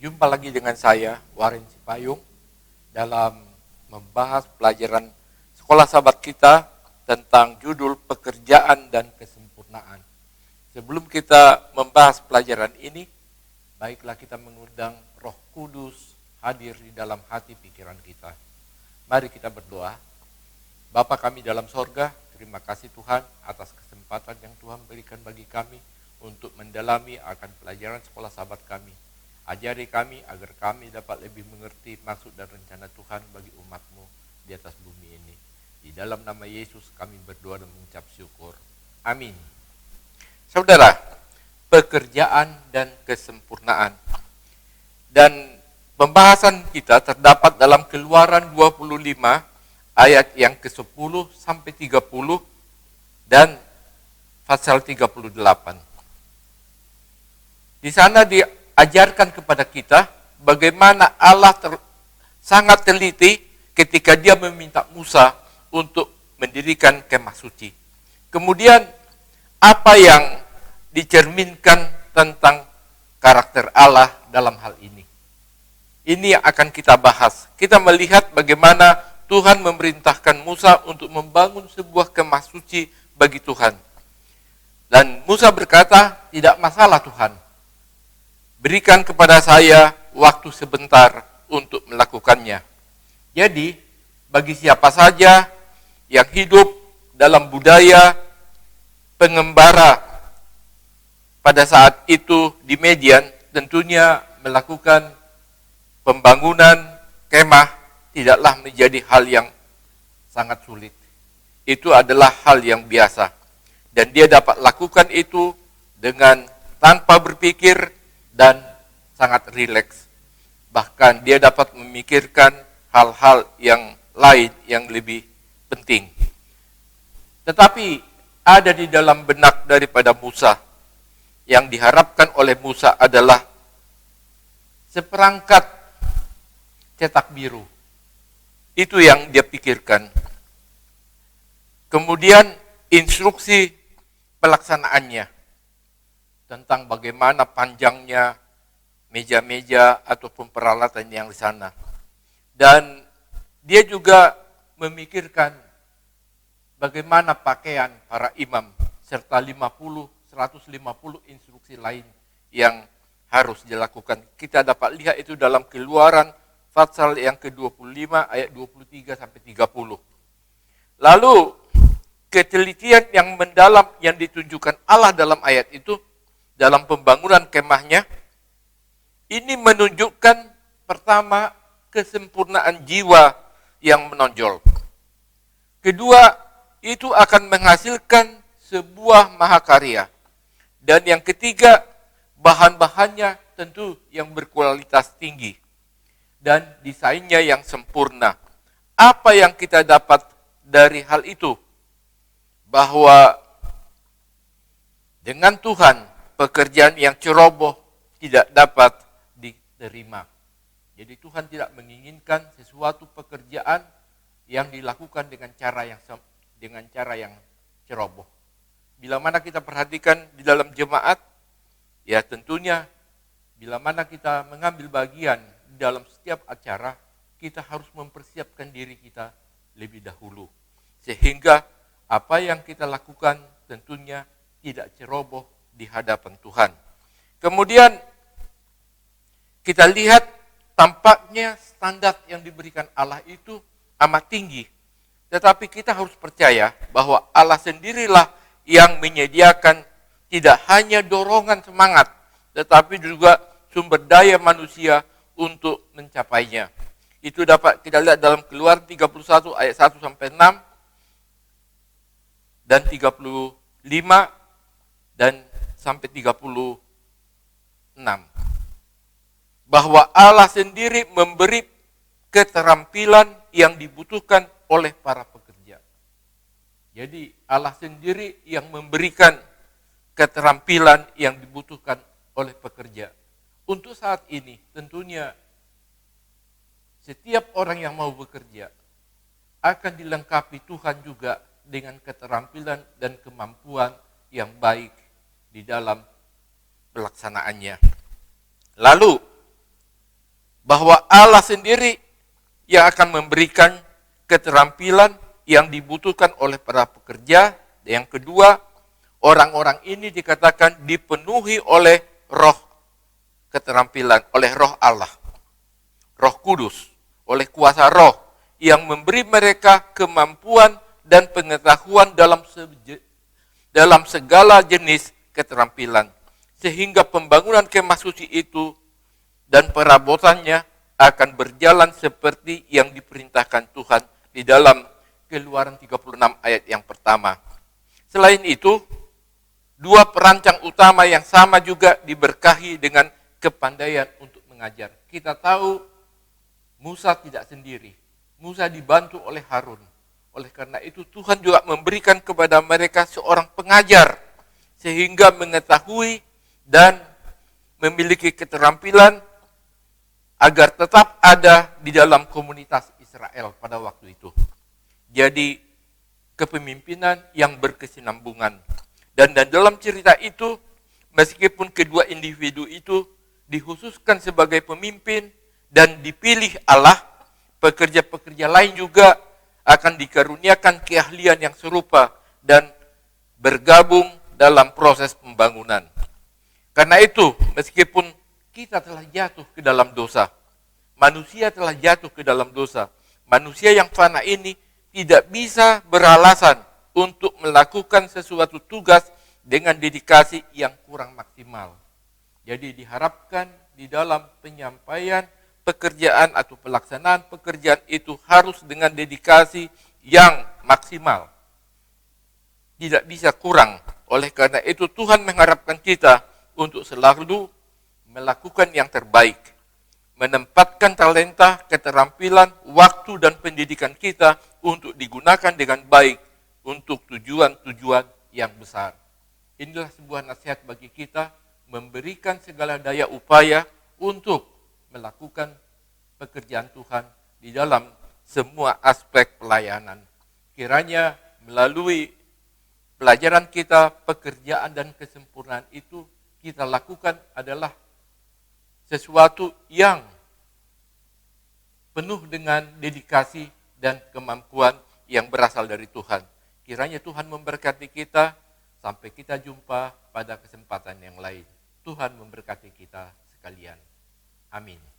Jumpa lagi dengan saya, Warren Cipayung, dalam membahas pelajaran sekolah sahabat kita tentang judul pekerjaan dan kesempurnaan. Sebelum kita membahas pelajaran ini, baiklah kita mengundang Roh Kudus hadir di dalam hati pikiran kita. Mari kita berdoa. Bapa kami dalam sorga, terima kasih Tuhan atas kesempatan yang Tuhan berikan bagi kami untuk mendalami akan pelajaran sekolah sahabat kami. Ajari kami agar kami dapat lebih mengerti maksud dan rencana Tuhan bagi umat-Mu di atas bumi ini. Di dalam nama Yesus kami berdoa dan mengucap syukur. Amin. Saudara, pekerjaan dan kesempurnaan. Dan pembahasan kita terdapat dalam Keluaran 25 ayat yang ke-10 sampai 30 dan pasal 38. Di sana diajarkan kepada kita bagaimana Allah sangat teliti ketika dia meminta Musa untuk mendirikan kemah suci. Kemudian apa yang dicerminkan tentang karakter Allah dalam hal ini. Ini yang akan kita bahas. Kita melihat bagaimana Tuhan memerintahkan Musa untuk membangun sebuah kemah suci bagi Tuhan. Dan Musa berkata, tidak masalah Tuhan. Berikan kepada saya waktu sebentar untuk melakukannya. Jadi, bagi siapa saja yang hidup dalam budaya pengembara pada saat itu di Median, tentunya melakukan pembangunan kemah tidaklah menjadi hal yang sangat sulit. Itu adalah hal yang biasa. Dan dia dapat lakukan itu dengan tanpa berpikir dan sangat rileks. Bahkan dia dapat memikirkan hal-hal yang lain yang lebih penting. Tetapi ada di dalam benak daripada Musa, yang diharapkan oleh Musa adalah seperangkat cetak biru. Itu yang dia pikirkan. Kemudian instruksi pelaksanaannya tentang bagaimana panjangnya meja-meja ataupun peralatan yang di sana. Dan dia juga memikirkan bagaimana pakaian para imam serta 150 instruksi lain yang harus dilakukan. Kita dapat lihat itu dalam Keluaran pasal yang ke-25 ayat 23 sampai 30. Lalu ketelitian yang mendalam yang ditunjukkan Allah dalam ayat itu dalam pembangunan kemahnya ini menunjukkan pertama kesempurnaan jiwa yang menonjol. Kedua, itu akan menghasilkan sebuah mahakarya. Dan yang ketiga, bahan-bahannya tentu yang berkualitas tinggi dan desainnya yang sempurna. Apa yang kita dapat dari hal itu? Bahwa dengan Tuhan, pekerjaan yang ceroboh tidak dapat diterima. Jadi Tuhan tidak menginginkan sesuatu pekerjaan yang dilakukan dengan cara yang ceroboh. Bila mana kita perhatikan di dalam jemaat, ya tentunya bila mana kita mengambil bagian di dalam setiap acara, kita harus mempersiapkan diri kita lebih dahulu. Sehingga apa yang kita lakukan tentunya tidak ceroboh di hadapan Tuhan. Kemudian kita lihat tampaknya standar yang diberikan Allah itu amat tinggi. Tetapi kita harus percaya bahwa Allah sendirilah yang menyediakan tidak hanya dorongan semangat, tetapi juga sumber daya manusia untuk mencapainya. Itu dapat kita lihat dalam Keluaran 31 ayat 1 sampai 6 dan 35 dan sampai 36. Bahwa Allah sendiri memberi keterampilan yang dibutuhkan oleh para pekerja. Jadi Allah sendiri yang memberikan keterampilan yang dibutuhkan oleh pekerja. Untuk saat ini tentunya setiap orang yang mau bekerja akan dilengkapi Tuhan juga dengan keterampilan dan kemampuan yang baik di dalam pelaksanaannya. Lalu bahwa Allah sendiri yang akan memberikan keterampilan yang dibutuhkan oleh para pekerja. Yang kedua, orang-orang ini dikatakan dipenuhi oleh roh keterampilan, oleh roh Allah, roh kudus, oleh kuasa roh yang memberi mereka kemampuan dan pengetahuan dalam segala jenis keterampilan. Sehingga pembangunan kemah suci itu dan perabotannya akan berjalan seperti yang diperintahkan Tuhan di dalam Keluaran 36 ayat yang pertama. Selain itu, dua perancang utama yang sama juga diberkahi dengan kepandaian untuk mengajar. Kita tahu Musa tidak sendiri. Musa dibantu oleh Harun. Oleh karena itu Tuhan juga memberikan kepada mereka seorang pengajar sehingga mengetahui dan memiliki keterampilan agar tetap ada di dalam komunitas Israel pada waktu itu. Jadi kepemimpinan yang berkesinambungan. Dan dalam cerita itu, meskipun kedua individu itu dikhususkan sebagai pemimpin dan dipilih Allah, pekerja-pekerja lain juga akan dikaruniakan keahlian yang serupa dan bergabung dalam proses pembangunan. Karena itu, meskipun kita telah jatuh ke dalam dosa, manusia telah jatuh ke dalam dosa, manusia yang fana ini tidak bisa beralasan untuk melakukan sesuatu tugas dengan dedikasi yang kurang maksimal. Jadi diharapkan di dalam penyampaian pekerjaan atau pelaksanaan pekerjaan itu harus dengan dedikasi yang maksimal. Tidak bisa kurang. Oleh karena itu Tuhan mengharapkan kita untuk selalu melakukan yang terbaik. Menempatkan talenta, keterampilan, waktu dan pendidikan kita untuk digunakan dengan baik untuk tujuan-tujuan yang besar. Inilah sebuah nasihat bagi kita, memberikan segala daya upaya untuk melakukan pekerjaan Tuhan di dalam semua aspek pelayanan. Kiranya melalui pelajaran kita, pekerjaan dan kesempurnaan itu kita lakukan adalah sesuatu yang penuh dengan dedikasi dan kemampuan yang berasal dari Tuhan. Kiranya Tuhan memberkati kita, sampai kita jumpa pada kesempatan yang lain. Tuhan memberkati kita sekalian. Amin.